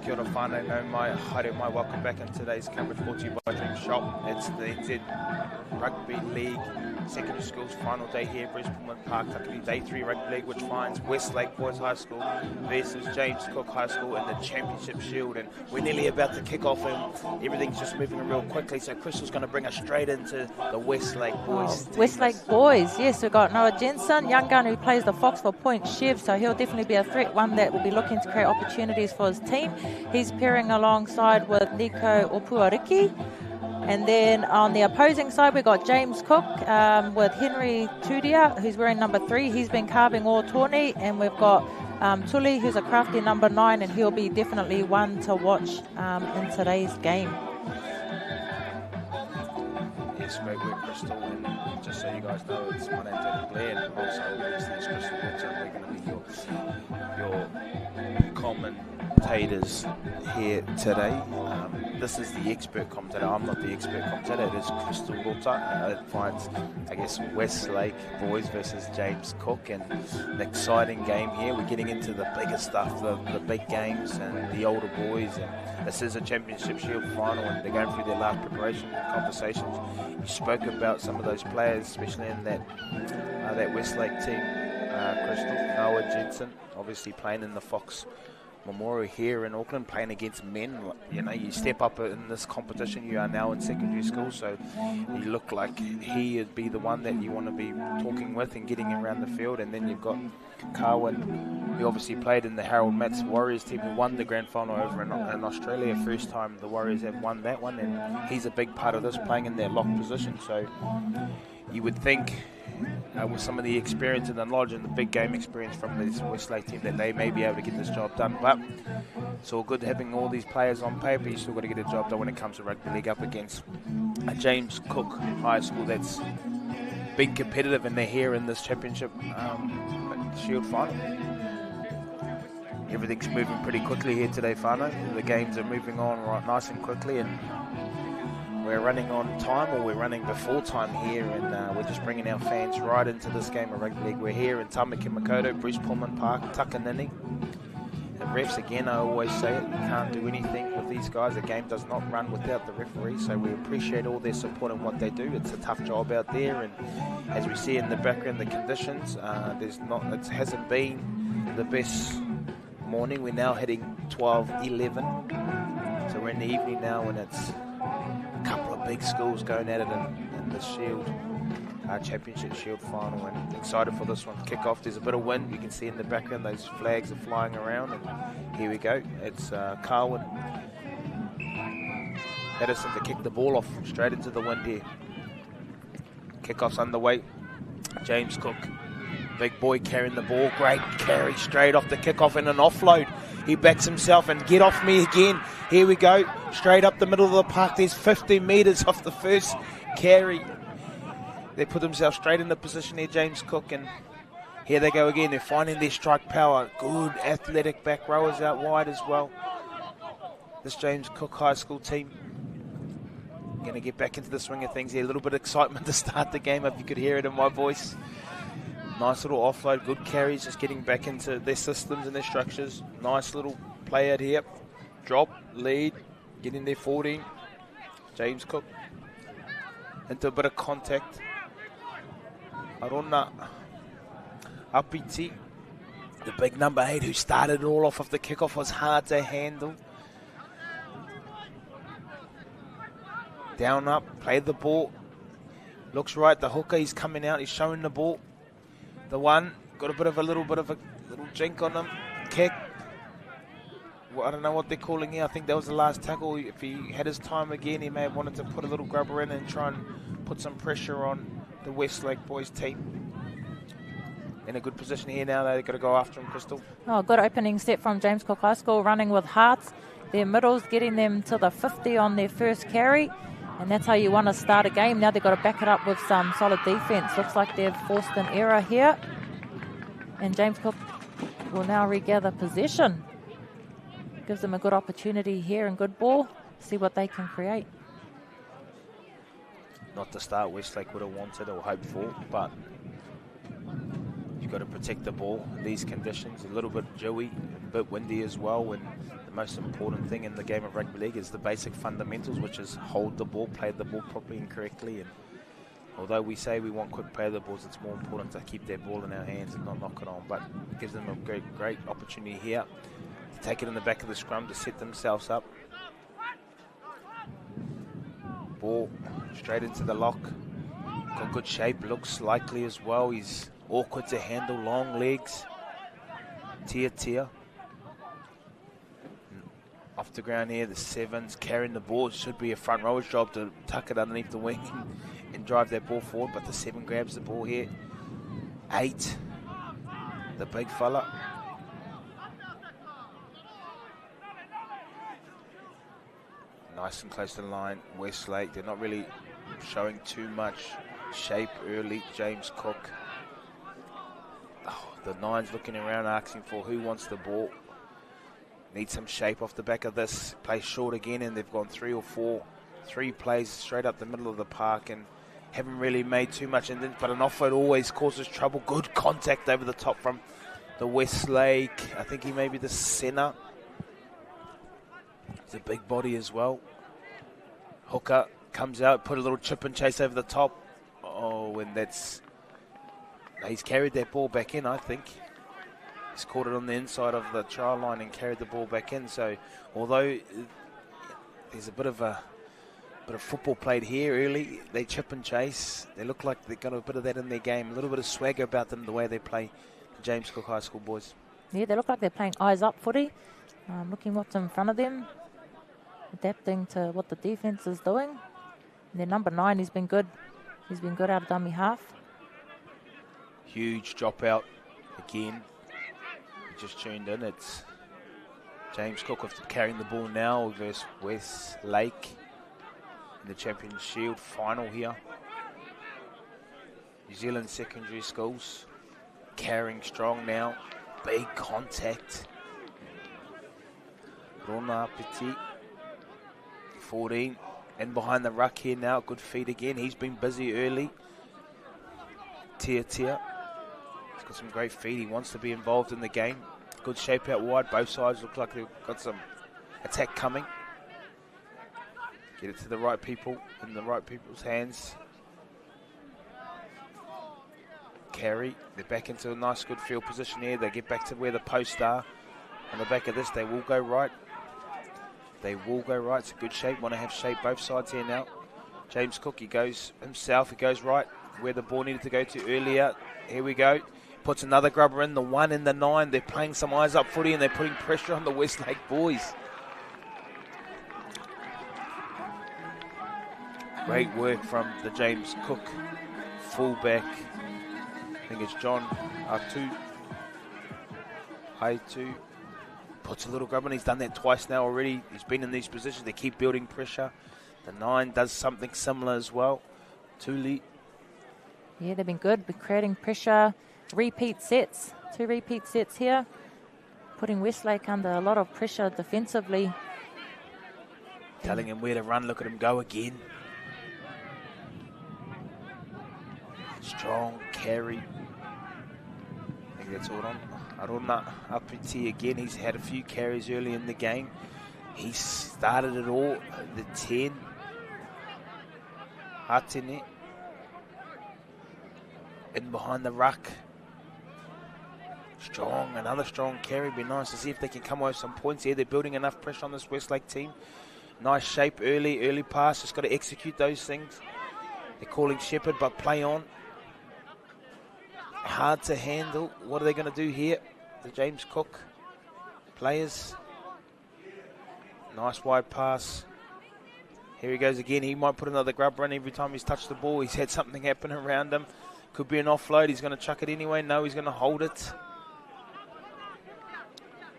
Kia ora whānau, no mai, haere mai, welcome back in today's coverage brought to you by Dream Shop. It's the NZ Rugby League Secondary Schools final day here at Pulman Park, Takiri Day 3 Rugby League, which finds Westlake Boys High School versus James Cook High School in the Championship Shield. And we're nearly about to kick off and everything's just moving real quickly. So Crystal's going to bring us straight into the Westlake Boys. Westlake Boys, yes, we've got Noah Jensen, young gun who plays the Fox for Point Chev, so he'll definitely be a threat, one that will be looking to create opportunities for his team. He's pairing alongside with Nico Opuariki. And then on the opposing side, we've got James Cook with Henry Tudia, who's wearing number 3. He's been carving all tourney. And we've got Tuli, who's a crafty number 9, and he'll be definitely one to watch in today's game. Yes, great work, Crystal. And just so you guys know, it's my name's Adam Blair, and also obviously it's Crystal Woods, and we're going to be your commentators here today. This is the expert commentator. I'm not the expert commentator. It is Crystal Rota. It finds, I guess, Westlake Boys versus James Cook, and an exciting game here. We're getting into the bigger stuff, the big games, and the older boys. And this is a Championship Shield final, and they're going through their last preparation conversations. You spoke about some of those players, especially in that Westlake team. Crystal, Noah Jensen, obviously playing in the Fox Memorial here in Auckland, playing against men. You know, you step up in this competition, you are now in secondary school, so you look like he would be the one that you want to be talking with and getting around the field. And then you've got Carwin, who obviously played in the Harold Matts Warriors team, who won the grand final over in Australia. First time the Warriors have won that one, and he's a big part of this, playing in their lock position. So you would think with some of the experience and the knowledge and the big game experience from this Westlake team that they may be able to get this job done. But it's all good having all these players on paper. You still got to get a job done when it comes to rugby league up against a James Cook High School that's been competitive, and they're here in this Championship Shield final. Everything's moving pretty quickly here today, whānau. The games are moving on right nice and quickly, and we're running on time, or we're running before time here, and we're just bringing our fans right into this game of rugby league. We're here in Tamaki Makaurau, Bruce Pulman Park, Takanini. The refs, again, I always say it, you can't do anything with these guys. The game does not run without the referee, so we appreciate all their support and what they do. It's a tough job out there, and as we see in the background, the conditions, it hasn't been the best morning. We're now hitting 12:11, so we're in the evening now, and it's a couple of big schools going at it in the Shield, Championship Shield final, and excited for this one to kick off. There's a bit of wind, you can see in the background those flags are flying around, and here we go. It's Carwin Edison to kick the ball off straight into the wind here. Kickoff's underway. James Cook, big boy carrying the ball, great carry straight off the kickoff and an offload. He backs himself and get off me again. Here we go, straight up the middle of the park. There's 15 metres off the first carry. They put themselves straight in the position here, James Cook, and here they go again. They're finding their strike power. Good athletic back rowers out wide as well. This James Cook High School team going to get back into the swing of things here. A little bit of excitement to start the game, if you could hear it in my voice. Nice little offload, good carries, just getting back into their systems and their structures. Nice little play out here. Drop, lead, get in there 14. James Cook into a bit of contact. Arona Apiti, the big number 8 who started it all off the kickoff, was hard to handle. Down up, played the ball. Looks right, the hooker, he's coming out, he's showing the ball. The one, got a little jink on him. Kick. Well, I don't know what they're calling here. I think that was the last tackle. If he had his time again, he may have wanted to put a little grubber in and try and put some pressure on the Westlake Boys team. In a good position here now, they've got to go after him, Crystal. Oh, good opening step from James Cook High School, running with hearts. Their middles getting them to the 50 on their first carry. And that's how you want to start a game. Now they've got to back it up with some solid defence. Looks like they've forced an error here. And James Cook will now regather possession. Gives them a good opportunity here and good ball. See what they can create. Not the start Westlake would have wanted or hoped for, but you've got to protect the ball in these conditions. A little bit dewy, bit windy as well, and the most important thing in the game of rugby league is the basic fundamentals, which is hold the ball, play the ball properly and correctly. And although we say we want quick play of the balls, it's more important to keep their ball in our hands and not knock it on. But it gives them a great opportunity here to take it in the back of the scrum to set themselves up. Ball straight into the lock. Got good shape, looks likely as well. He's awkward to handle, long legs. Tia. Off the ground here, the 7's carrying the ball. It should be a front rower's job to tuck it underneath the wing and drive that ball forward, but the 7 grabs the ball here. 8, the big fella. Nice and close to the line. Westlake, they're not really showing too much shape early. James Cook. Oh, the 9's looking around asking for who wants the ball. Need some shape off the back of this. Play short again, and they've gone 3 or 4. 3 plays straight up the middle of the park and haven't really made too much. But an offload always causes trouble. Good contact over the top from the Westlake. I think he may be the centre. He's a big body as well. Hooker comes out, put a little chip and chase over the top. Oh, and he's carried that ball back in, I think. He's caught it on the inside of the trial line and carried the ball back in. So although there's a bit of football played here early, they chip and chase. They look like they've got a bit of that in their game. A little bit of swagger about them, the way they play, the James Cook High School boys. Yeah, they look like they're playing eyes up footy. Looking what's in front of them. Adapting to what the defence is doing. And then number 9, he's been good. He's been good out of dummy half. Huge drop out again. Just tuned in. It's James Cook carrying the ball now versus Westlake in the Champions Shield final here. New Zealand secondary schools carrying strong now. Big contact. Rona Petit, 14, in behind the ruck here now. Good feet again. He's been busy early. Tia. He's got some great feet. He wants to be involved in the game. Good shape out wide. Both sides look like they've got some attack coming. Get it to the right people, in the right people's hands. Carry. They're back into a nice, good field position here. They get back to where the posts are. On the back of this, they will go right. It's a good shape. Want to have shape both sides here now. James Cook, he goes himself. He goes right where the ball needed to go to earlier. Here we go. Puts another grubber in, the 1 and the 9. They're playing some eyes up footy and they're putting pressure on the Westlake boys. Great work from the James Cook fullback. I think it's John Haitu. Puts a little grub in. He's done that twice now already. He's been in these positions. They keep building pressure. The 9 does something similar as well. Tuli. Yeah, they've been good. Been creating pressure. Repeat sets. 2 repeat sets here. Putting Westlake under a lot of pressure defensively. Telling him where to run. Look at him go again. Strong carry. I think that's all on. Aruna Apiti again. He's had a few carries early in the game. He started it all. The 10. Hatene. In behind the ruck. Strong. Another strong carry. Be nice to see if they can come away with some points here. They're building enough pressure on this Westlake team. Nice shape early pass. Just got to execute those things. They're calling Shepherd, but play on. Hard to handle. What are they going to do here? The James Cook players. Nice wide pass. Here he goes again. He might put another grub run every time he's touched the ball. He's had something happen around him. Could be an offload. He's going to chuck it anyway. No, he's going to hold it.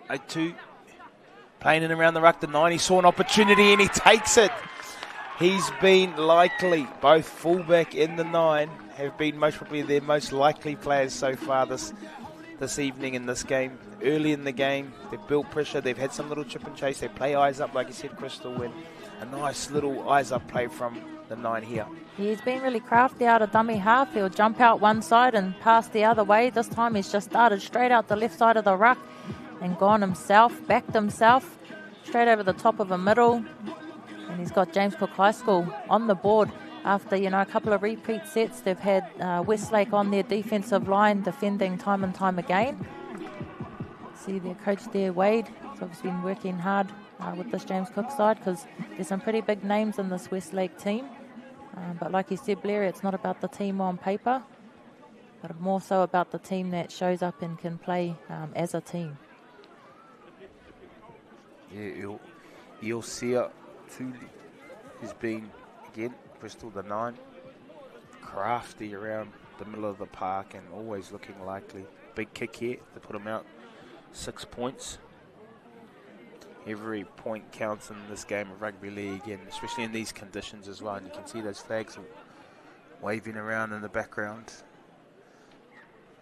8-2. Playing in around the ruck. The 9. He saw an opportunity and he takes it. He's been likely. Both fullback and the 9 have been most probably their most likely players so far this evening in this game. Early in the game, they've built pressure. They've had some little chip and chase. They play eyes up, like you said, Crystal. And a nice little eyes up play from the 9 here. He's been really crafty out of dummy half. He'll jump out one side and pass the other way. This time he's just started straight out the left side of the ruck and gone himself, backed himself, straight over the top of a middle. And he's got James Cook High School on the board after, a couple of repeat sets. They've had Westlake on their defensive line defending time and time again. See their coach there, Wade. He's obviously been working hard with this James Cook side because there's some pretty big names in this Westlake team. But like you said, Blair, it's not about the team on paper, but more so about the team that shows up and can play as a team. Yeah, you'll see it. He's been, again, Bristol the 9. Crafty around the middle of the park and always looking likely. Big kick here to put him out. 6 points. Every point counts in this game of rugby league, and especially in these conditions as well. And you can see those flags waving around in the background.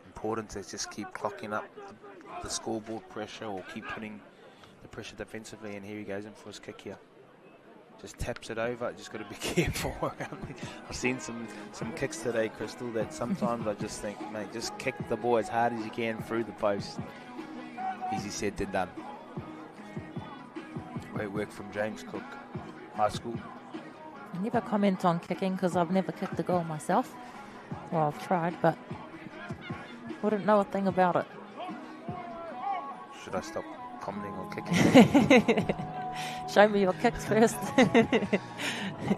Important to just keep clocking up the scoreboard pressure or keep putting the pressure defensively. And here he goes in for his kick here. Just taps it over. Just got to be careful. I've seen some kicks today, Crystal, that sometimes I just think, mate, just kick the ball as hard as you can through the post. Easy said than done. Great work from James Cook High School. I never comment on kicking because I've never kicked a goal myself. Well, I've tried, but wouldn't know a thing about it. Should I stop commenting on kicking? Show me your kicks first.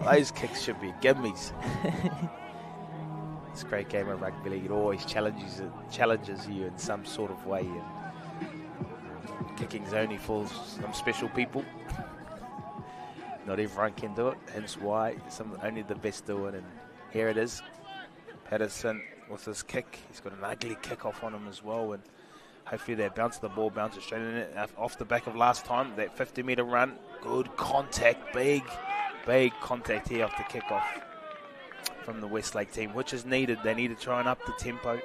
Those kicks should be gimmies. It's a great game of rugby league. It always challenges you in some sort of way. And kicking's only for some special people. Not everyone can do it, hence why only the best do it. And here it is. Patterson with his kick. He's got an ugly kick off on him as well. And hopefully they bounce the ball, bounce it straight in it. Off the back of last time, that 50-metre run. Good contact, big contact here off the kickoff from the Westlake team, which is needed. They need to try and up the tempo,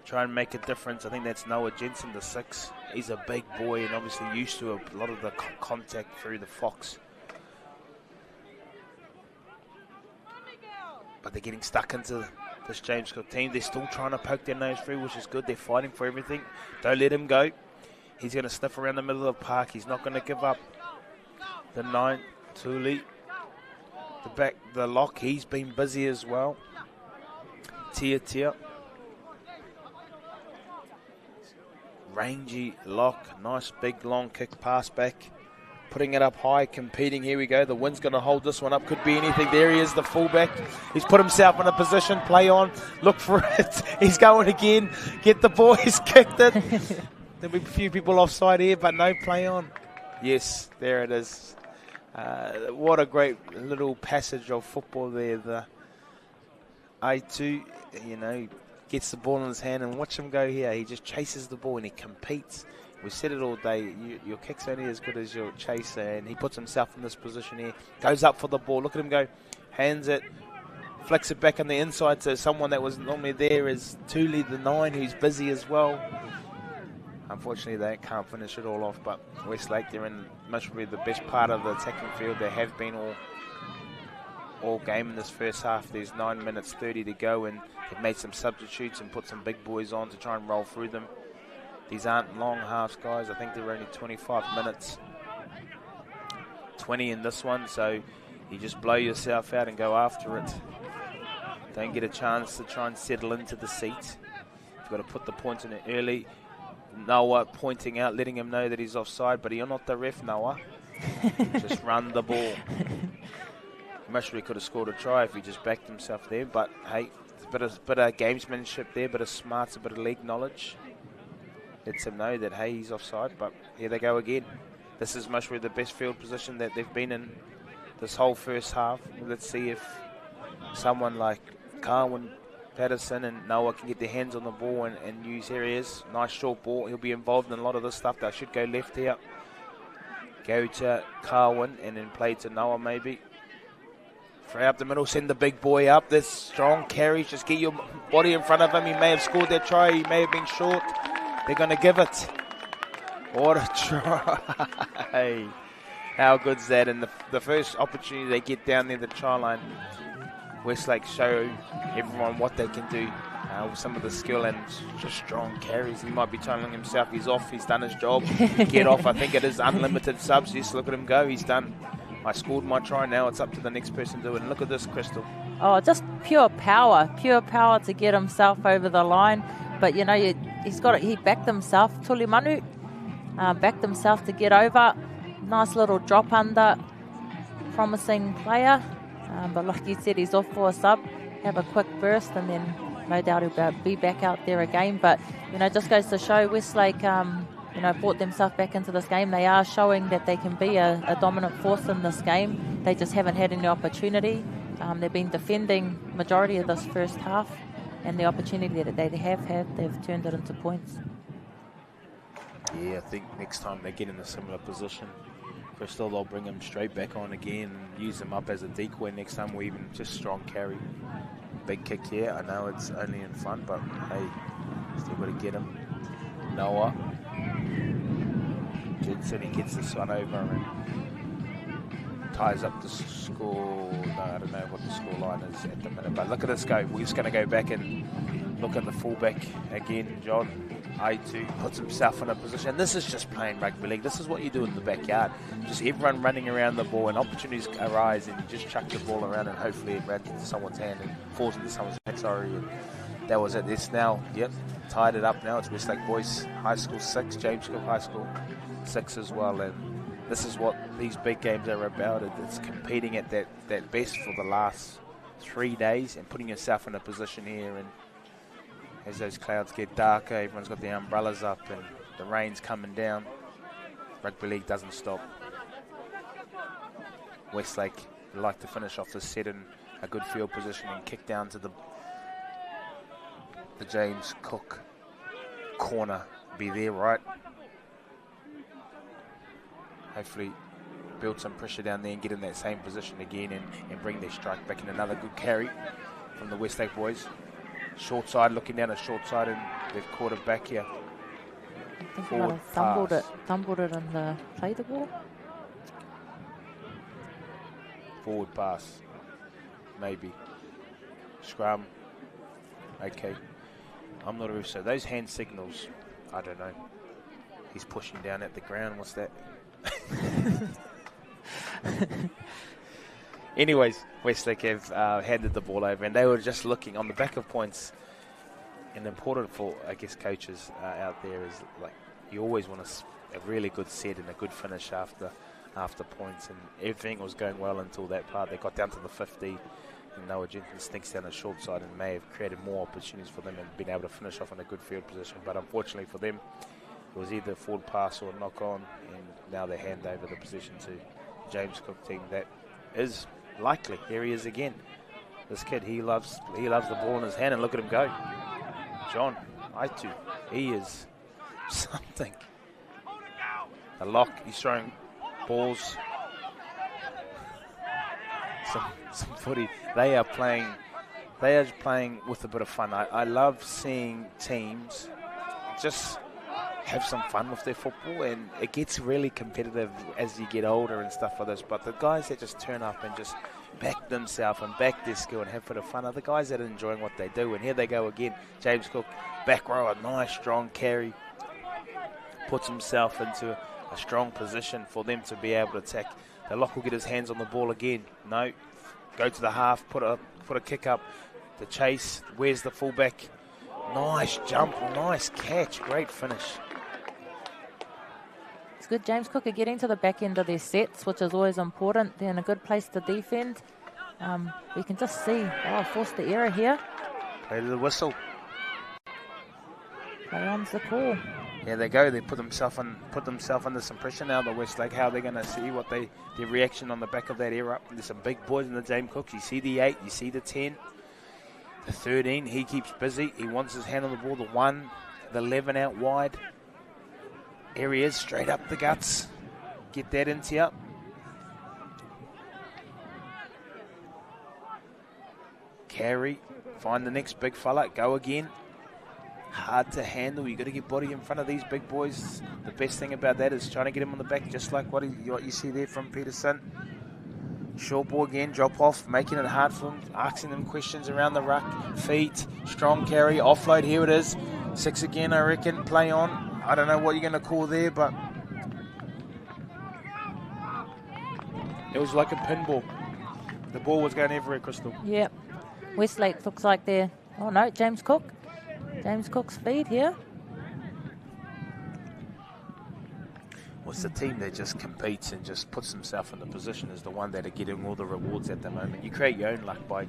try and make a difference. I think that's Noah Jensen, the 6. He's a big boy and obviously used to a lot of the contact through the Fox. But they're getting stuck into this James Cook team. They're still trying to poke their nose through, which is good. They're fighting for everything. Don't let him go. He's going to sniff around the middle of the park. He's not going to give up. The 9, Tuli. The lock, he's been busy as well. Tia. Rangy lock. Nice big long kick pass back. Putting it up high, competing. Here we go. The wind's going to hold this one up. Could be anything. There he is, the fullback. He's put himself in a position. Play on. Look for it. He's going again. Get the ball. He's kicked it. There'll be a few people offside here, but no play on. Yes, there it is. What a great little passage of football there. The A2, gets the ball in his hand and watch him go here. He just chases the ball and he competes. We've said it all day, your kick's only as good as your chaser, and he puts himself in this position here, goes up for the ball, look at him go, hands it, flicks it back on the inside to someone that was normally there is Tuli, the 9, who's busy as well. Unfortunately, they can't finish it all off, but Westlake, they're in must be the best part of the attacking field. They have been all game in this first half. There's 9 minutes 30 to go, and they've made some substitutes and put some big boys on to try and roll through them. These aren't long halves, guys. I think they're only 25 minutes. 20 in this one, so you just blow yourself out and go after it. Don't get a chance to try and settle into the seat. You've got to put the points in it early. Noah pointing out, letting him know that he's offside, but you're not the ref, Noah. Just run the ball. Mushry could have scored a try if he just backed himself there, but hey, it's a bit of gamesmanship there, bit of smarts, a bit of league knowledge. Lets him know that, hey, he's offside, but here they go again. This is Mushry, the best field position that they've been in this whole first half. Let's see if someone like Carwin, Patterson and Noah can get their hands on the ball and use areas. Nice short ball. He'll be involved in a lot of this stuff. They should go left here. Go to Carwin and then play to Noah maybe. Free up the middle, send the big boy up. This strong carry. Just get your body in front of him. He may have scored that try. He may have been short. They're going to give it. What a try. How good's that? And the first opportunity they get down near the try line, Westlake show everyone what they can do. some of the skill and just strong carries. He might be telling himself he's off, he's done his job, get off. I think it is unlimited subs. Just look at him go, he's done. I scored my try, now it's up to the next person to do it. And look at this, Crystal. Oh, just pure power to get himself over the line. But, you know, he backed himself, Tuli Manu, backed himself to get over. Nice little drop under, promising player. But like you said, he's off for a sub, have a quick burst, and then no doubt he'll be back out there again. But, you know, just goes to show Westlake, you know, brought themselves back into this game. They are showing that they can be a dominant force in this game. They just haven't had any opportunity. They've been defending majority of this first half, and the opportunity that they have had, they've turned it into points. Yeah, I think next time they get in a similar position, Crystal, they'll bring him straight back on again and use him up as a decoy next time, or even just strong carry. Big kick here. I know it's only in front, but hey, still got to get him. Noah. Jensen, he gets this one over and ties up the score. No, I don't know what the score line is at the minute, but look at this go. We're just going to go back and look at the fullback again. John A2 puts himself in a position. This is just playing rugby league. This is what you do in the backyard. Just everyone running around the ball, and opportunities arise, and you just chuck the ball around, and hopefully it runs into someone's hand and falls into someone's hand. Sorry, and that was it. It's now, yep, tied it up now. It's Westlake Boys High School 6, James Cook High School 6 as well. And this is what these big games are about. It's competing at that best for the last 3 days and putting yourself in a position here. And as those clouds get darker, everyone's got their umbrellas up and the rain's coming down. Rugby league doesn't stop. Westlake would like to finish off this set in a good field position and kick down to the James Cook corner. Be there, right? Hopefully build some pressure down there and get in that same position again and bring their strike back in. Another good carry from the Westlake boys. Short side, looking down a short side, and they've caught it back here. I think they might have fumbled it in the play the ball. Forward pass, maybe. Scrum, okay. I'm not sure. So those hand signals, I don't know. He's pushing down at the ground. What's that? Anyways, Westlake have handed the ball over, and they were just looking on the back of points. And important for, I guess, coaches out there is, like, you always want a really good set and a good finish after points, and everything was going well until that part. They got down to the 50, and Noah Jensen stinks down the short side and may have created more opportunities for them and been able to finish off in a good field position. But unfortunately for them, it was either a forward pass or a knock on, and now they hand over the position to James Cook team. That is likely. Here he is again. This kid, he loves the ball in his hand, and look at him go. John Aitu, he is something. A lock, he's throwing balls. Some footy. They are playing with a bit of fun. I love seeing teams just have some fun with their football, and it gets really competitive as you get older and stuff like this. But the guys that just turn up and just back themselves and back their skill and have a bit of fun are the guys that are enjoying what they do. And here they go again. James Cook, back row, a nice strong carry. Puts himself into a strong position for them to be able to attack. The lock will get his hands on the ball again. No, go to the half, put a kick up. The chase, where's the fullback? Nice jump, nice catch, great finish. It's good. James Cook are getting to the back end of their sets, which is always important. They're in a good place to defend. We can just see, forced the error here. Play the whistle. Play on's the call. There they go. They put themselves under some pressure now. The Westlake, how they're going to see their reaction on the back of that error. There's some big boys in the James Cook. You see the 8, you see the 10, the 13. He keeps busy. He wants his hand on the ball. The 1, the 11 out wide. Here he is, straight up the guts. Get that into you. Carry. Find the next big fella. Go again. Hard to handle. You got to get body in front of these big boys. The best thing about that is trying to get him on the back, just like what you see there from Peterson. Short ball again, drop off, making it hard for him, asking them questions around the ruck. Feet, strong carry, offload, here it is. 6 again, I reckon, play on. I don't know what you're going to call there, but it was like a pinball. The ball was going everywhere, Crystal. Yep. Westlake looks like they're... Oh, no, James Cook. James Cook's feed here. Well, it's the team that just competes and just puts himself in the position is the one that are getting all the rewards at the moment. You create your own luck by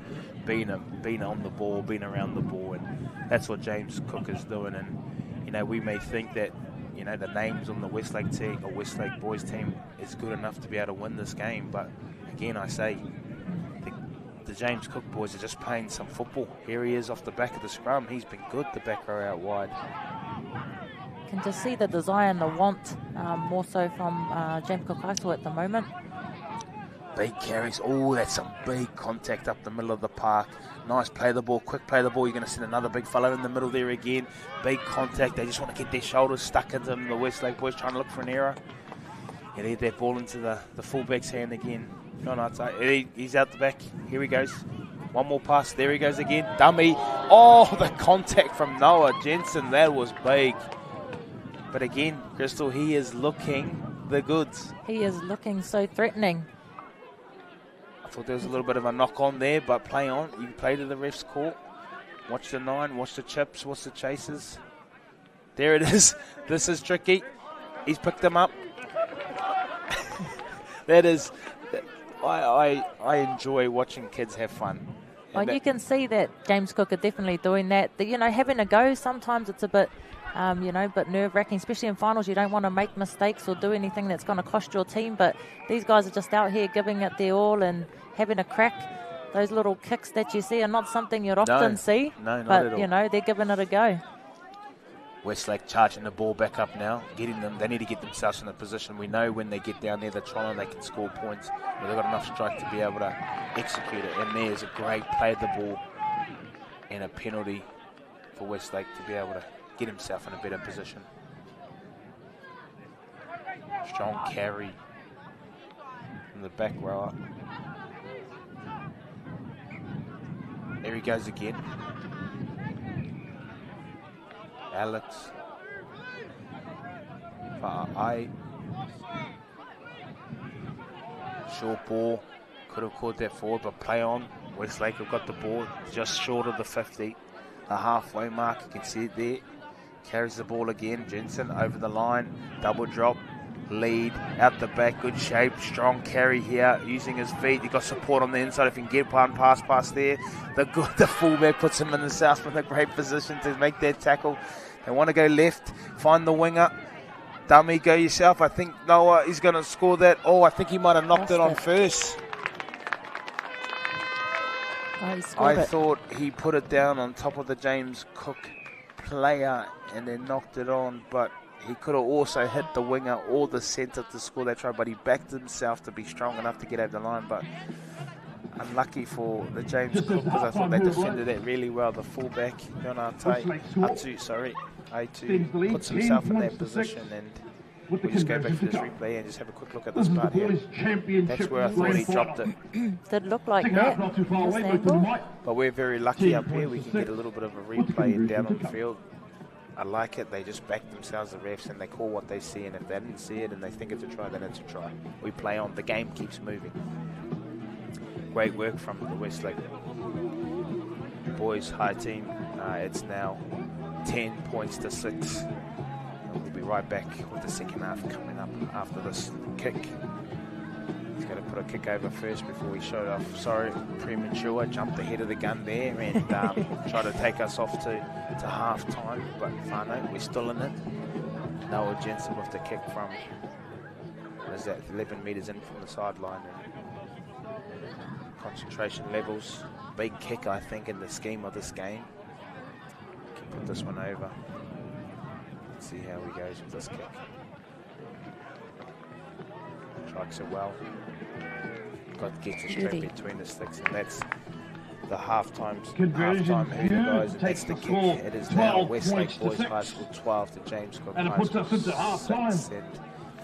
being on the ball, being around the ball, and that's what James Cook is doing. And, you know, we may think that, you know, the names on the Westlake team or Westlake boys team is good enough to be able to win this game, but again, I say, the James Cook boys are just playing some football. Here he is off the back of the scrum. He's been good, the back row out wide. Can just see the desire and the want more so from James Cook High School at the moment. Big carries. Oh, that's some big contact up the middle of the park. Nice play the ball, quick play the ball. You're going to send another big fellow in the middle there again. Big contact. They just want to get their shoulders stuck into them. The Westlake boys trying to look for an error. Yeah, they get that ball into the fullback's hand again. He's out the back. Here he goes. One more pass. There he goes again. Dummy. Oh, the contact from Noah Jensen. That was big. But again, Crystal, he is looking the goods. He is looking so threatening. I thought there was a little bit of a knock on there, but play on. You can play to the ref's court. Watch the 9, watch the chips, watch the chases. There it is. This is tricky. He's picked them up. That is... I enjoy watching kids have fun. Well, you can see that James Cook are definitely doing that. You know, having a go, sometimes it's a bit, but nerve-wracking, especially in finals. You don't want to make mistakes or do anything that's going to cost your team, but these guys are just out here giving it their all and having a crack. Those little kicks that you see are not something you'd often see, not but, at all. You know, they're giving it a go. Westlake charging the ball back up now, getting them. They need to get themselves in a position. We know when they get down there, the Toronto, they can score points. But they've got enough strike to be able to execute it. And there's a great play of the ball and a penalty for Westlake to be able to get himself in a better position. Strong carry from the back rower. There he goes again. Alex. Short ball. Could have caught that forward, but play on. Westlake have got the ball just short of the 50. The halfway mark, you can see it there. Carries the ball again. Jensen over the line. Double drop. Lead. Out the back. Good shape. Strong carry here. Using his feet. He got support on the inside. If he can get one pass there. The fullback puts him in the south in a great position to make that tackle. They want to go left. Find the winger. Dummy, go yourself. I think Noah is going to score that. Oh, I think he might have knocked it on first. I thought he put it down on top of the James Cook player and then knocked it on, but he could have also hit the winger or the centre to score that try, but he backed himself to be strong enough to get over the line. But unlucky for the James Cook because I thought they defended it really well. The fullback, Atu puts himself in that position, and we just go back to this replay and just have a quick look at this part here. That's where I thought he dropped it. Did look like that. But we're very lucky up here. We can get a little bit of a replay and down on the field. I like it. They just back themselves, the refs, and they call what they see. And if they didn't see it and they think it's a try, then it's a try. We play on. The game keeps moving. Great work from the Westlake boys high team. It's now 10 points to 6. And we'll be right back with the second half coming up after this kick. He's going to put a kick over first before we show it off. Sorry, premature. I jumped ahead of the gun there and tried to take us off to half time. But Whānau, we're still in it. Noah Jensen with the kick from, what is that, 11 metres in from the sideline. Concentration levels. Big kick, I think, in the scheme of this game. Can put this one over. Let's see how he goes with this kick. Strikes it well. Gets it straight between the sticks, and that's the halftime hooter, guys. And that's the kick. It is now Westlake Boys High School 12 to James Cook High School 6.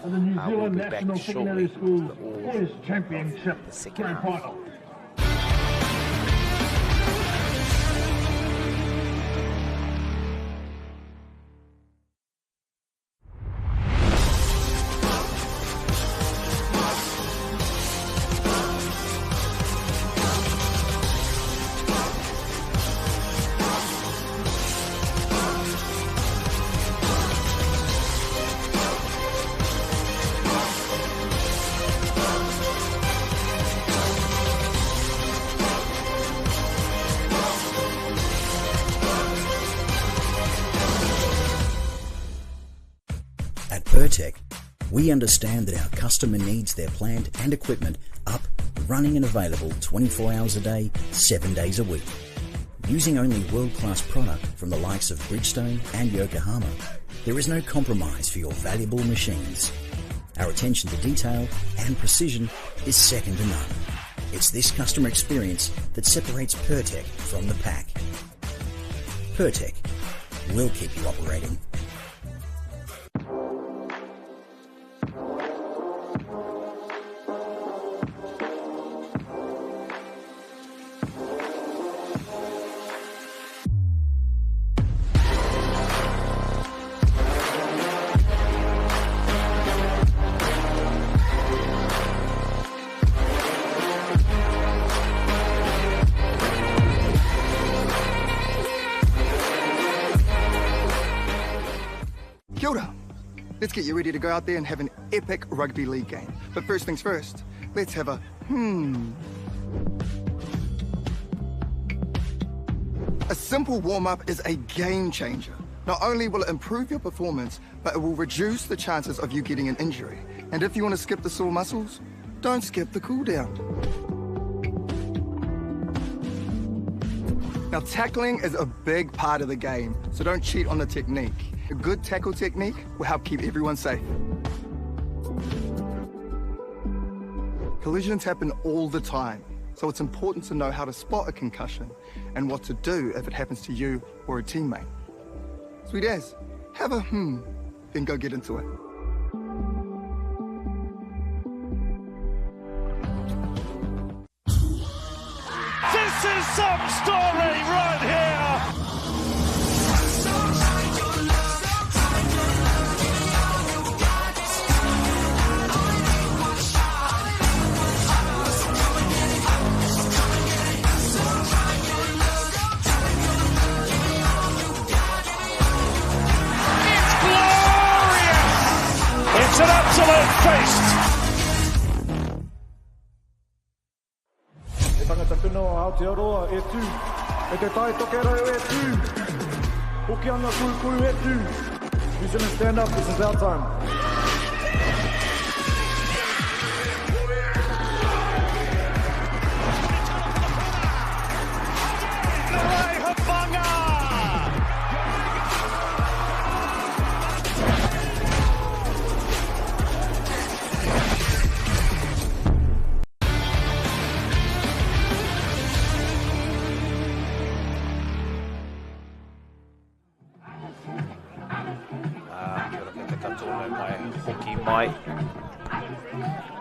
And of the New We'll Zealand be back National shortly Secondary School with all Boys Championship the second Grand half. Final. At Pertec, we understand that our customer needs their plant and equipment up, running and available 24 hours a day, 7 days a week. Using only world-class product from the likes of Bridgestone and Yokohama, there is no compromise for your valuable machines. Our attention to detail and precision is second to none. It's this customer experience that separates Pertec from the pack. Pertec, we'll keep you operating. Kia ora. Let's get you ready to go out there and have an epic rugby league game. But first things first, let's have a A simple warm-up is a game changer. Not only will it improve your performance, but it will reduce the chances of you getting an injury. And if you want to skip the sore muscles, don't skip the cool down. Now, tackling is a big part of the game, so don't cheat on the technique. A good tackle technique will help keep everyone safe. Collisions happen all the time, so it's important to know how to spot a concussion and what to do if it happens to you or a teammate. Sweet as, have a then go get into it. This is some story right here. It's glorious. It's an absolute feast. Tangata whenua Aotearoa e tū, e te tai tokerau e tū, Hokianga kuikui e tū. New Zealand stand up, this is our time.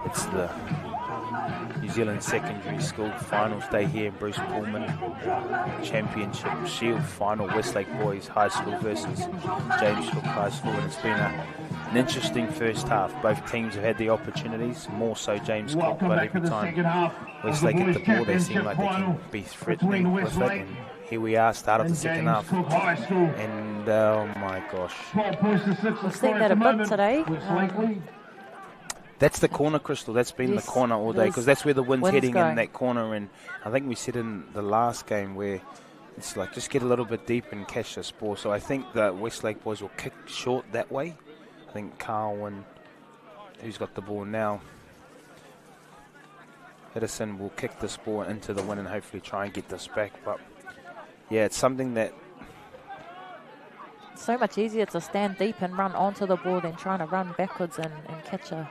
It's the New Zealand Secondary School Finals Day here in Bruce Pulman. Championship Shield Final, Westlake Boys High School versus James Cook High School, and it's been an interesting first half. Both teams have had the opportunities, more so James Cook, but every time Westlake get the ball, they seem like they can be threatening with it. And here we are, start of the second half, and oh my gosh. We've seen that a bit today. That's the corner, Crystal. That's been the corner all day, because that's where the wind's heading in that corner. And I think we said in the last game where it's like just get a little bit deep and catch this ball. So I think the Westlake boys will kick short that way. I think Carwin, who's got the ball now, Edison will kick this ball into the wind and hopefully try and get this back. But yeah, it's something that so much easier to stand deep and run onto the ball than trying to run backwards and catch an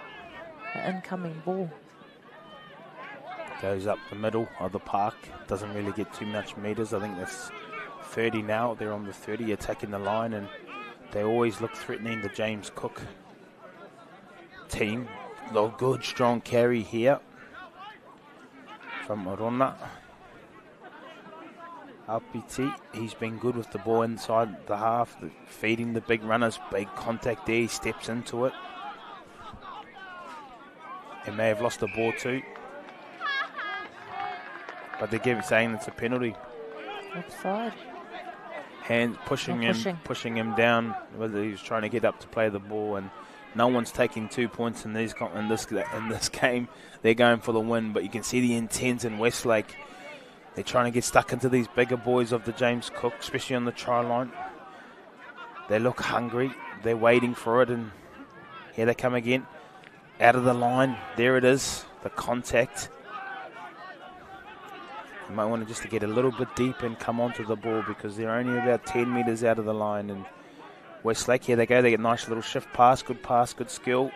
incoming ball. Goes up the middle of the park, doesn't really get too much meters. I think that's 30 now. They're on the 30, attacking the line, and they always look threatening, the James Cook team. A good, strong carry here from Orona. Apiti, he's been good with the ball inside the half, feeding the big runners. Big contact there, he steps into it. He may have lost the ball too. But they're saying it's a penalty. Offside. Hand pushing him down, whether he was trying to get up to play the ball, and no one's taking 2 points in this game. They're going for the win, but you can see the intent in Westlake. They're trying to get stuck into these bigger boys of the James Cook, especially on the try line. They look hungry. They're waiting for it, and here they come again. Out of the line. There it is, the contact. You might want to just to get a little bit deep and come onto the ball because they're only about 10 metres out of the line. And Westlake, here they go. They get a nice little shift pass, good skill.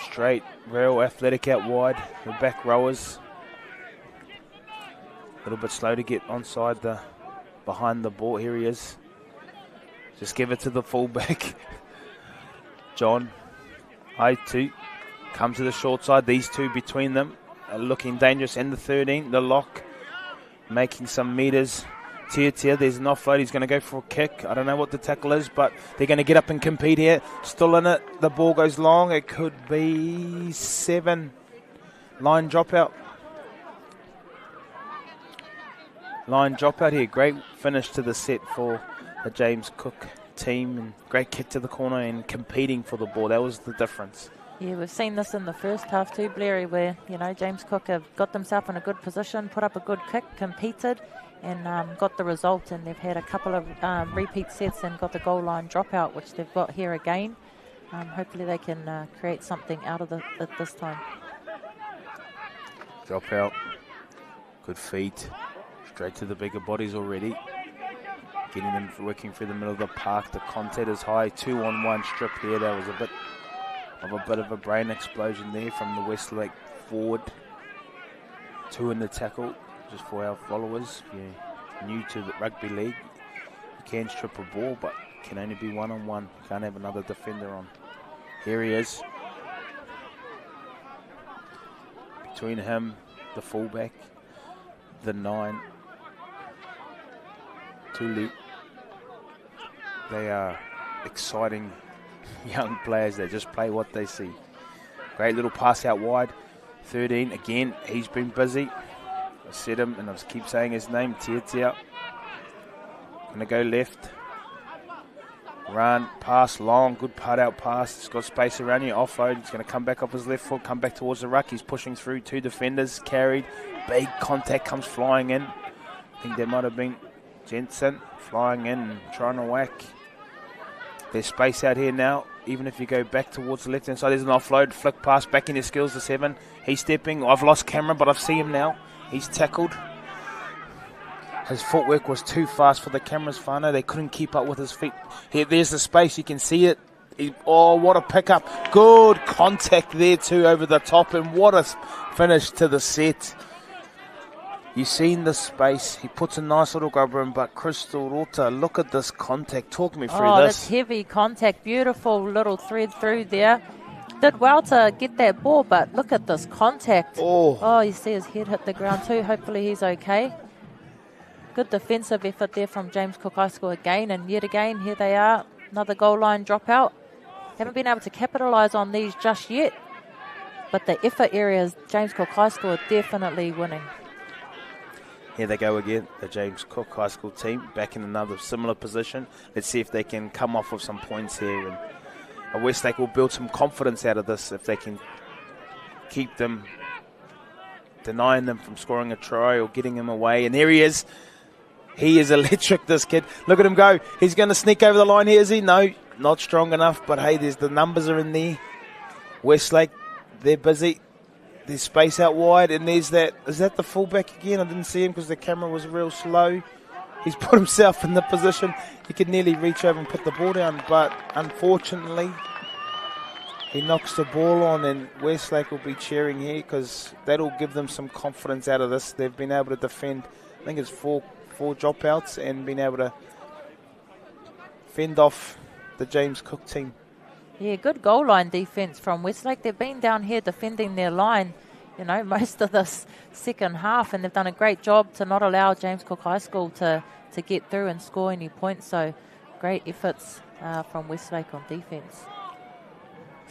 Straight, real athletic out wide. The back rowers. A little bit slow to get onside behind the ball. Here he is. Just give it to the fullback. John. I2. Come to the short side. These two between them are looking dangerous. And the 13, the lock. Making some metres. Tia, there's an offload. He's going to go for a kick. I don't know what the tackle is, but they're going to get up and compete here. Still in it. The ball goes long. It could be 7. Line dropout. Line dropout here. Great finish to the set for the James Cook team. And great kick to the corner and competing for the ball. That was the difference. Yeah, we've seen this in the first half too, Blairy, where, James Cook have got themselves in a good position, put up a good kick, competed, and got the result. And they've had a couple of repeat sets and got the goal line dropout, which they've got here again. Hopefully they can create something out of it this time. Dropout. Good feet. Straight to the bigger bodies already. Getting them working through the middle of the park. The contact is high. 2-on-1 strip here. That was a bit of a brain explosion there from the Westlake forward. 2 in the tackle, just for our followers. If you're new to the rugby league, you can strip a ball, but can only be 1-on-1. You can't have another defender on. Here he is. Between him, the fullback, the 9, Tuli. They are exciting young players that just play what they see. Great little pass out wide. 13 again. He's been busy. I said him and I keep saying his name. Tia. Gonna go left. Run, pass long, good part out pass. He's got space around you. Offload. He's gonna come back off his left foot, come back towards the ruck. He's pushing through 2 defenders. Carried. Big contact comes flying in. I think there might have been Jensen flying in and trying to whack. There's space out here now. Even if you go back towards the left-hand side, there's an offload. Flick pass back in his skills to 7. He's stepping. I've lost camera, but I see him now. He's tackled. His footwork was too fast for the cameras, Fano. They couldn't keep up with his feet. Here, there's the space. You can see it. What a pickup. Good contact there too over the top. And what a finish to the set. You've seen the space. He puts a nice little grubber in, but Crystal Rota, look at this contact. Talk me through this. Oh, that's heavy contact. Beautiful little thread through there. Did well to get that ball, but look at this contact. Oh, you see his head hit the ground too. Hopefully he's okay. Good defensive effort there from James Cook High School again, and yet again, here they are. Another goal line dropout. Haven't been able to capitalise on these just yet, but the effort areas, James Cook High School are definitely winning. Here they go again, the James Cook High School team back in another similar position. Let's see if they can come off with some points here. And Westlake will build some confidence out of this if they can keep them, denying them from scoring a try or getting him away. And here he is. He is electric, this kid. Look at him go. He's going to sneak over the line here, is he? No, not strong enough. But hey, the numbers are in there. Westlake, they're busy. There's space out wide, and there's that. Is that the fullback again? I didn't see him because the camera was real slow. He's put himself in the position. He could nearly reach over and put the ball down, but unfortunately, he knocks the ball on, and Westlake will be cheering here because that'll give them some confidence out of this. They've been able to defend, I think it's four dropouts, and been able to fend off the James Cook team. Yeah, good goal line defence from Westlake. They've been down here defending their line, you know, most of this second half, and they've done a great job to not allow James Cook High School to get through and score any points. So great efforts from Westlake on defence.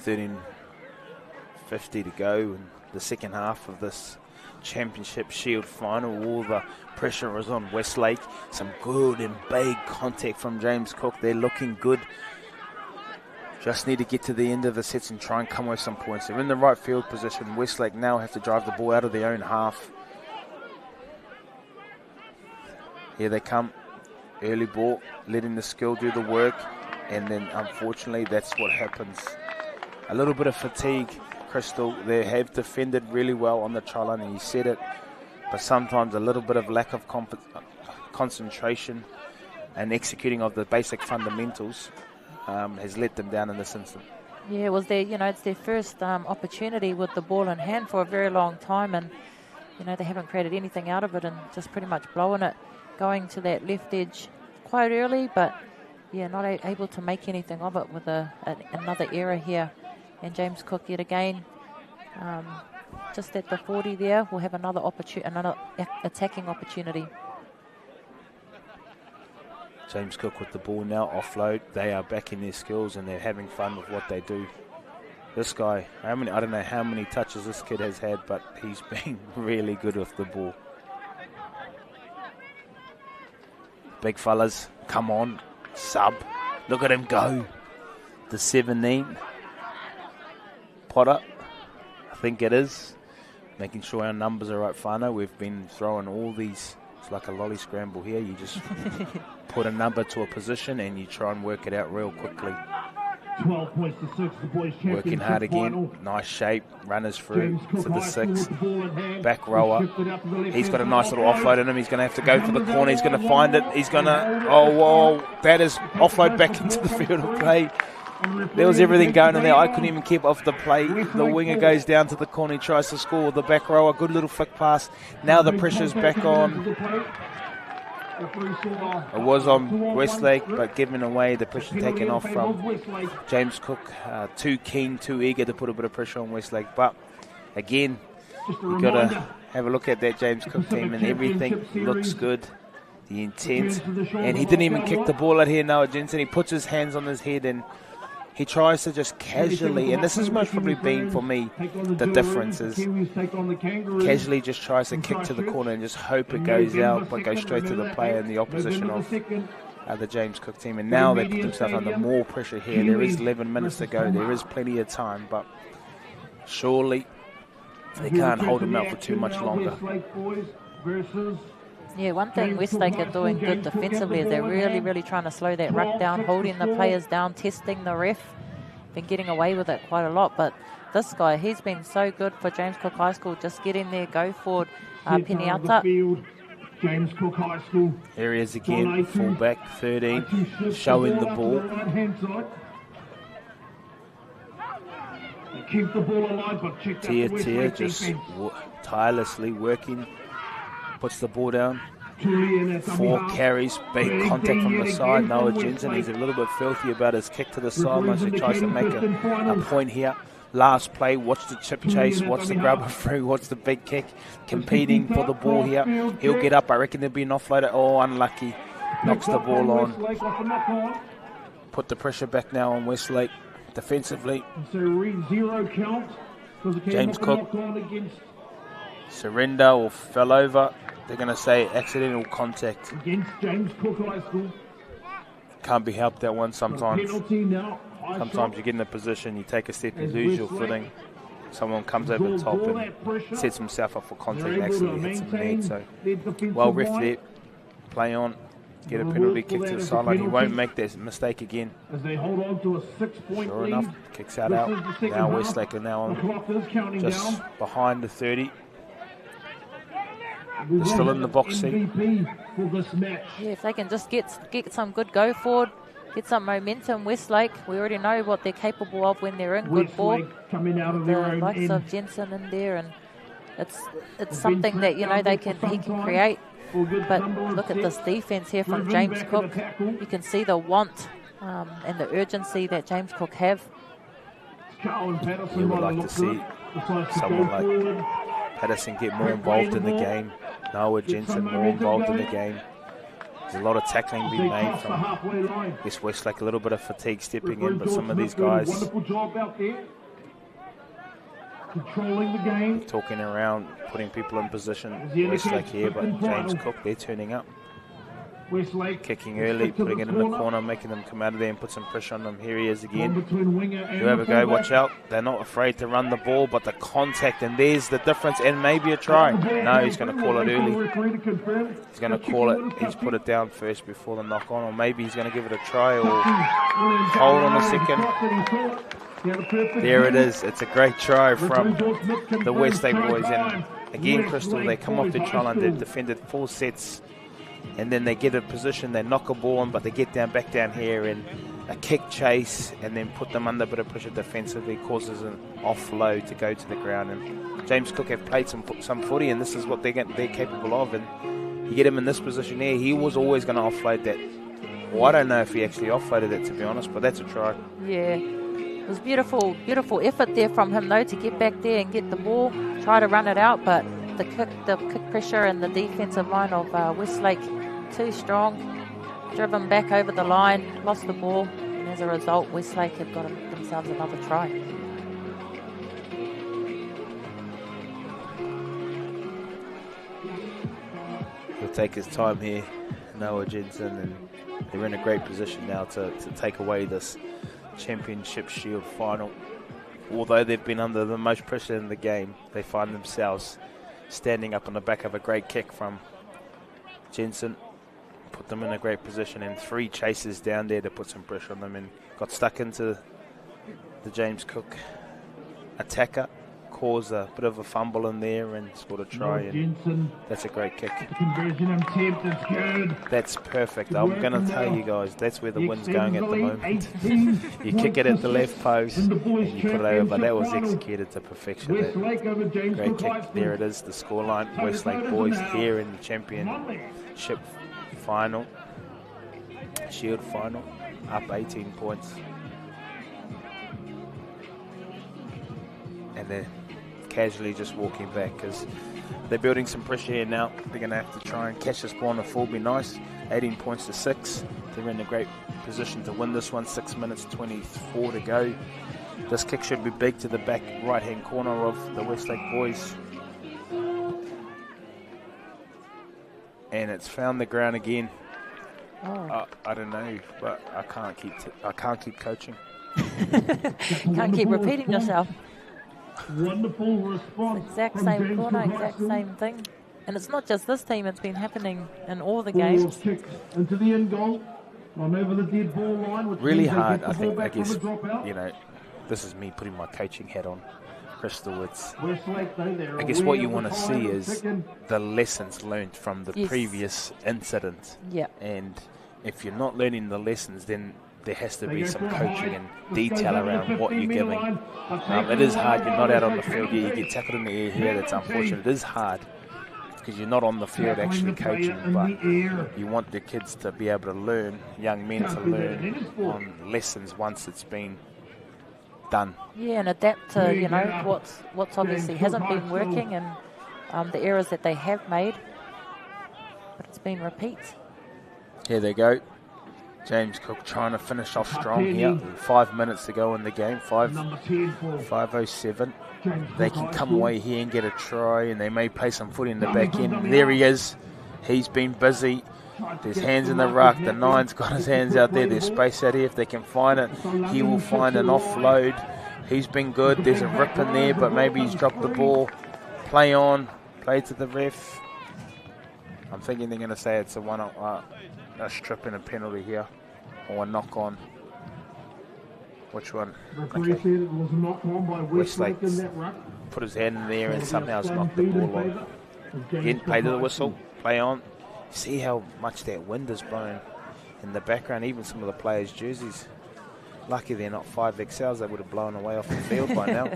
13:50 to go in the second half of this Championship Shield final. All the pressure was on Westlake. Some good and big contact from James Cook. They're looking good. Just need to get to the end of the sets and try and come with some points. They're in the right field position. Westlake now have to drive the ball out of their own half. Here they come. Early ball, letting the skill do the work. And then, unfortunately, that's what happens. A little bit of fatigue, Crystal. They have defended really well on the try line, and you said it. But sometimes a little bit of lack of concentration and executing of the basic fundamentals has let them down in this instance. Yeah, it was their, you know, it's their first opportunity with the ball in hand for a very long time, and you know they haven't created anything out of it and just pretty much blowing it, going to that left edge quite early, but yeah, not able to make anything of it with another error here. And James Cook yet again, just at the 40 there, will have another attacking opportunity. James Cook with the ball now, offload. They are back in their skills and they're having fun with what they do. This guy, I don't know how many touches this kid has had, but he's been really good with the ball. Big fellas, come on, sub. Look at him go. The 17. Potter, I think it is. Making sure our numbers are right, Whānau. We've been throwing all these, it's like a lolly scramble here. You just put a number to a position and you try and work it out real quickly. 12 points to 6, the boys' Working hard again, final. nice shape, runners through to the 6. Back rower, he's got a nice little offload in him. He's going to have to go for the corner, he's going to find it, he's going to, oh whoa, that is offload back into the field of play. There was everything going in there. I couldn't even keep off the play. The winger goes down to the corner, he tries to score with the back rower. Good little flick pass. Now the pressure's back on. It was on Westlake, but given away, the pressure taken off from James Cook. Too keen, too eager to put a bit of pressure on Westlake. But again, you've got to have a look at that James Cook team, and everything looks good. The intent. And he didn't even kick the ball out here, Noah Jensen. He puts his hands on his head and he tries to just casually, and this has most probably been for me the difference is casually just tries to kick to the corner and just hope it goes out, but goes straight to the player in the opposition of the James Cook team. And now they put themselves under more pressure here. There is 11 minutes to go. There is plenty of time, but surely they can't hold him out for too much longer. Yeah, one thing Westlake are doing good defensively is they're really trying to slow that ruck down, holding the players down, testing the ref. Been getting away with it quite a lot, but this guy, he's been so good for James Cook High School, just getting there, go forward, Peniata. James Cook High School. Here he is again, fullback, 13, showing the ball. Keep the ball alive, but check Tia just tirelessly working. Puts the ball down. 4 carries, big contact from the side. Noah Jensen, he's a little bit filthy about his kick to the sideline, so he tries to make a point here. Last play, watch the chip chase, watch the grubber through, watch the big kick. Competing for the ball here. He'll get up, I reckon there'll be an offloader. Oh, unlucky. Knocks the ball on. Put the pressure back now on Westlake defensively. James Cook. Surrender or fell over. They're going to say accidental contact. Against James Cook High School. Can't be helped, that one sometimes. Sometimes you get in a position, you take a step, you lose your footing. Someone comes over the top and sets himself up for contact and accidentally hits him in the head. So, well ref there. Play on. Get a penalty kick to the sideline. He won't make that mistake again. Sure enough, kicks out. Now Westlake are now on just behind the 30. They're still in the box seat. Yeah, if they can just get some good go forward, get some momentum, Westlake, we already know what they're capable of when they're in good ball. The likes of Jensen in there, and it's something that, you know, he can create. But look at this defense here from James Cook. You can see the want and the urgency that James Cook have You would like to see someone like Patterson get more involved in the game. Noah Jensen more involved in the game. There's a lot of tackling being made from Westlake, a little bit of fatigue stepping in, but some of these guys controlling the game, talking around, putting people in position. Westlake here, but James Cook, they're turning up. Kicking early, putting it in the corner, making them come out of there and put some pressure on them. Here he is again. Whoever go, watch out. They're not afraid to run the ball, but the contact, and there's the difference, and maybe a try. No, he's going to call it early. He's going to call it. He's put it down first before the knock on, or maybe he's going to give it a try or hold on a second. There it is. It's a great try from the Westlake boys. And again, Crystal, they come off the try line. They've defended 4 sets. And then they get a position, they knock a ball on, but they get back down here, and a kick chase, and then put them under a bit of pressure defensively, causes an offload to go to the ground. And James Cook have played some footy, and this is what they're capable of. And you get him in this position here, he was always going to offload that. Well, I don't know if he actually offloaded it, to be honest, but that's a try. Yeah, it was beautiful effort there from him, though, to get back there and get the ball, try to run it out, but the kick pressure and the defensive line of Westlake too strong, driven back over the line, lost the ball, and as a result Westlake have got themselves another try. He'll take his time here, Noah Jensen, and they're in a great position now to take away this Championship Shield final. Although they've been under the most pressure in the game, they find themselves standing up on the back of a great kick from Jensen. Put them in a great position, and 3 chases down there to put some pressure on them, and got stuck into the James Cook attacker, caused a bit of a fumble in there and scored a try. And that's a great kick. Conversion attempt is good. That's perfect. I'm going to tell you guys, that's where the wind's going at the moment. You kick it at the left post and you put it over. That was executed to perfection. Great kick. There it is, the scoreline. Westlake boys here in the championship final, Shield final, up 18 points. And they're casually just walking back because they're building some pressure here now. They're going to have to try and catch this ball on the full, be nice. 18 points to 6. They're in a great position to win this one. 6 minutes 24 to go. This kick should be big to the back right-hand corner of the Westlake boys. And it's found the ground again. Oh. I don't know, but I can't keep coaching. Can't keep repeating yourself. Wonderful response. Exact same corner, exact same thing. And it's not just this team, it's been happening in all the games. Into the end goal. On over the dead ball line. Really hard, I guess, you know, this is me putting my coaching hat on. Crystal, it's, I guess what you want to see is the lessons learned from the previous incident. Yeah. And if you're not learning the lessons, then there has to be some coaching and detail around what you're giving. It is hard. You're not out on the field. You get tackled in the air here. That's unfortunate. It is hard because you're not on the field actually coaching, but you want the kids to be able to learn, young men to learn on lessons once it's been done. Yeah, and adapt to, you know, what's obviously hasn't been working and the errors that they have made. But it's been repeats. Here they go. James Cook trying to finish off strong here. 5 minutes to go in the game. 5:07. They can come away here and get a try, and they may play some footy in the back end. There he is. He's been busy. There's hands in the ruck. The 9's got his hands out there. There's space out here. If they can find it, he will find an offload. He's been good. There's a rip in there, but maybe he's dropped the ball. Play on. Play to the ref. I'm thinking they're going to say it's a strip and a penalty here, or a knock on. Which one? Okay. Westlake put his hand in there and somehow has knocked the ball on. Again, play to the whistle. Play on. See how much that wind is blowing in the background. Even some of the players' jerseys. Lucky they're not 5XLs. They would have blown away off the field by now.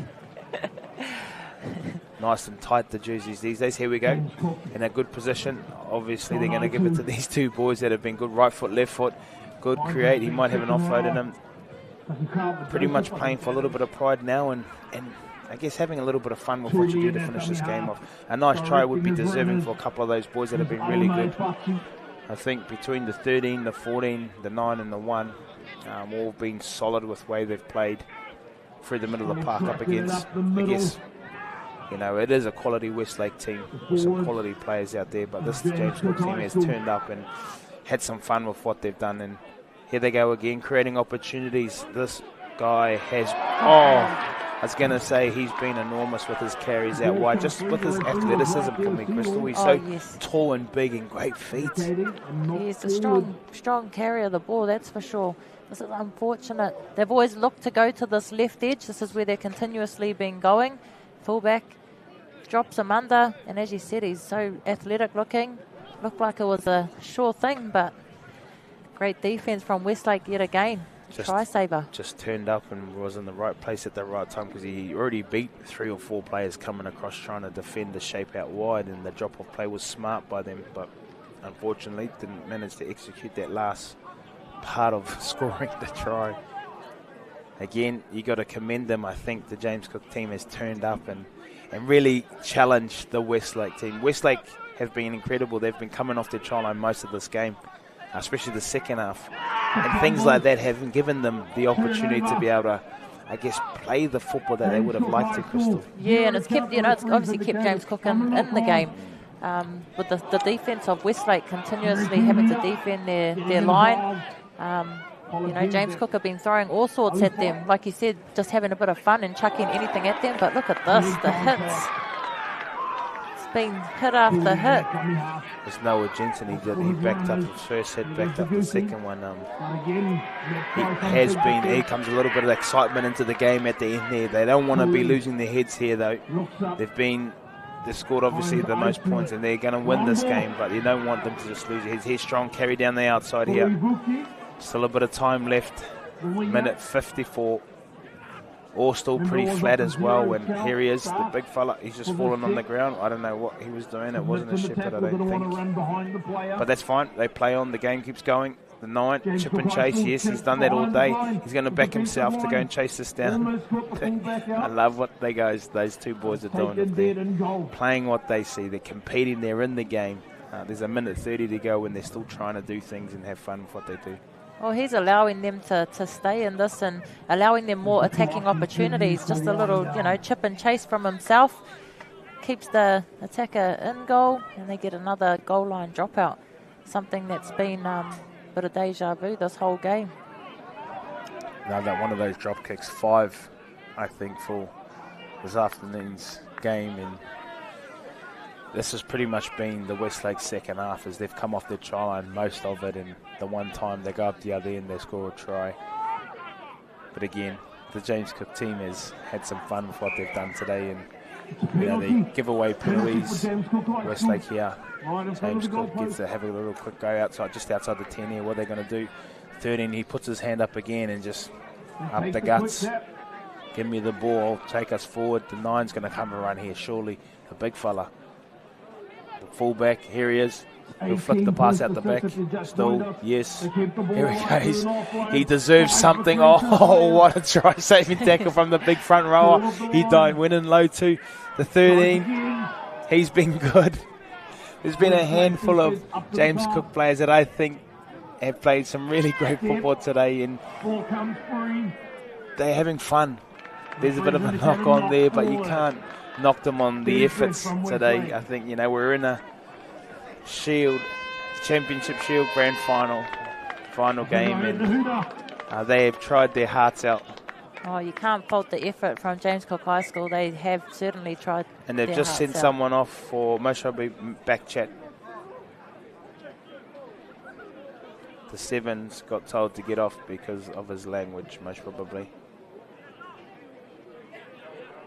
Nice and tight, the jerseys these days. Here we go. In a good position. Obviously, they're going to give it to these two boys that have been good. Right foot, left foot. Good create. He might have an offload in him. pretty much playing for a little bit of pride now and I guess having a little bit of fun with what you do to finish this game off. A nice try would be deserving for a couple of those boys that have been really good. I think between the 13, the 14, the 9 and the 1, all been solid with the way they've played through the middle of the park up against, I guess, you know, it is a quality Westlake team with some quality players out there, but this James Cook team has turned up and had some fun with what they've done, and here they go again, creating opportunities. This guy has, I was going to say he's been enormous with his carries out wide, just with his athleticism for me, Crystal. He's so tall and big and great feet. He's a strong carrier of the ball, that's for sure. This is unfortunate. They've always looked to go to this left edge. This is where they're continuously been going. Fullback drops him under, and as you said, he's so athletic looking. Looked like it was a sure thing, but great defense from Westlake yet again. Try saver. Just turned up and was in the right place at the right time, because he already beat 3 or 4 players coming across trying to defend the shape out wide, and the drop-off play was smart by them, but unfortunately didn't manage to execute that last part of scoring the try. Again, you got to commend them. I think the James Cook team has turned up and really challenged the Westlake team. Westlake have been incredible. They've been coming off their try line most of this game, especially the second half. And things like that have given them the opportunity to be able to, I guess, play the football that they would have liked to, Crystal. Yeah, and it's kept, you know, it's obviously kept James Cook in the game. With the defence of Westlake continuously having to defend their line. You know, James Cook have been throwing all sorts at them. Like you said, just having a bit of fun and chucking anything at them. But look at this, the hits. It's been hit after hit. There's Noah Jensen, he backed up his first hit, backed up the second one. Here comes a little bit of excitement into the game at the end there. They don't want to be losing their heads here though. They've scored obviously the most points and they're going to win this game, but you don't want them to just lose their heads. Here's strong carry down the outside here. Still a bit of time left, minute 54. All still pretty flat as well, and here he is, the big fella. He's just fallen on the ground. I don't know what he was doing. It wasn't a shepherd, I don't think. But that's fine. They play on. The game keeps going. The 9, chip and chase. Yes, he's done that all day. He's going to back himself to go and chase this down. I love what those two boys are doing. They're playing what they see. They're competing. They're in the game. There's a minute 30 to go, and they're still trying to do things and have fun with what they do. Well, he's allowing them to stay in this and allowing them more attacking opportunities. Just a little, you know, chip and chase from himself. Keeps the attacker in goal, and they get another goal line dropout. Something that's been a bit of deja vu this whole game. Another one of those drop kicks, 5, I think, for this afternoon's game. And this has pretty much been the Westlake second half as they've come off their try line, most of it, and the one time they go up the other end, they score a try. But again, the James Cook team has had some fun with what they've done today, and you know, they give away penalties. Westlake here, James Cook gets to have a little quick go outside, just outside the 10 here. What they're going to do? 13, he puts his hand up again and just up the guts. Give me the ball, take us forward. The 9's going to come and run here, surely. The big fella. The fullback, here he is. He'll flick the pass out the back. Still, yes. Here he goes. He deserves something. Oh, what a try-saving tackle from the big front rower. He went in low too. The 13, he's been good. There's been a handful of James Cook players that I think have played some really great football today, and they're having fun. There's a bit of a knock on there, but you can't knock them on the efforts today. I think, you know, we're in a Championship Shield Grand Final game, and they have tried their hearts out. Oh, you can't fault the effort from James Cook High School. They have certainly tried. And they've just sent someone off for most probably back chat. The 7's got told to get off because of his language, most probably.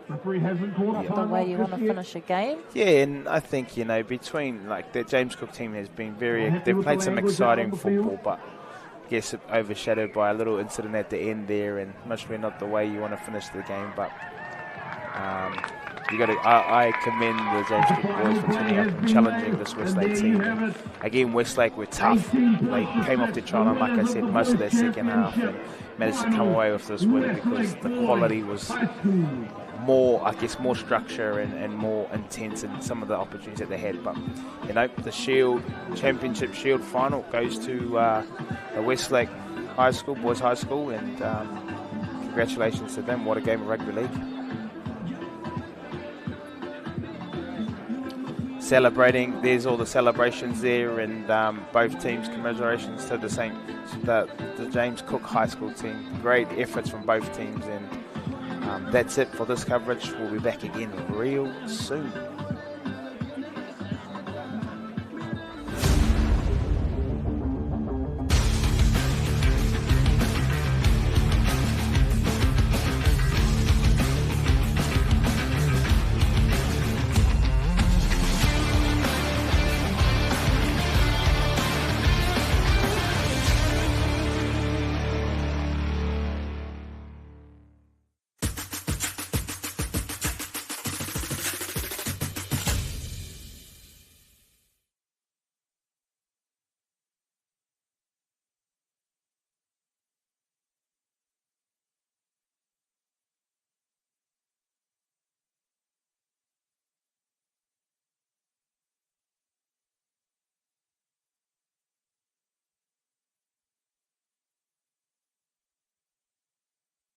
The way you want to finish a game. Yeah, and I think, you know, between, like, the James Cook team has been they've played some exciting football, but I guess overshadowed by a little incident at the end there, and mostly not the way you want to finish the game. But I commend the James Cook boys for turning up and challenging this Westlake team. And again, Westlake were tough. They came off their trial, and like I said, most of their second half, and managed to come away with this win because the quality was more, I guess, more structure and more intense in some of the opportunities that they had. But the Shield Championship Shield final goes to the Westlake High School, Boys High School, and congratulations to them. What a game of rugby league. Celebrating, there's all the celebrations there, and both teams, commiserations to the James Cook High School team. Great efforts from both teams, and that's it for this coverage. We'll be back again real soon.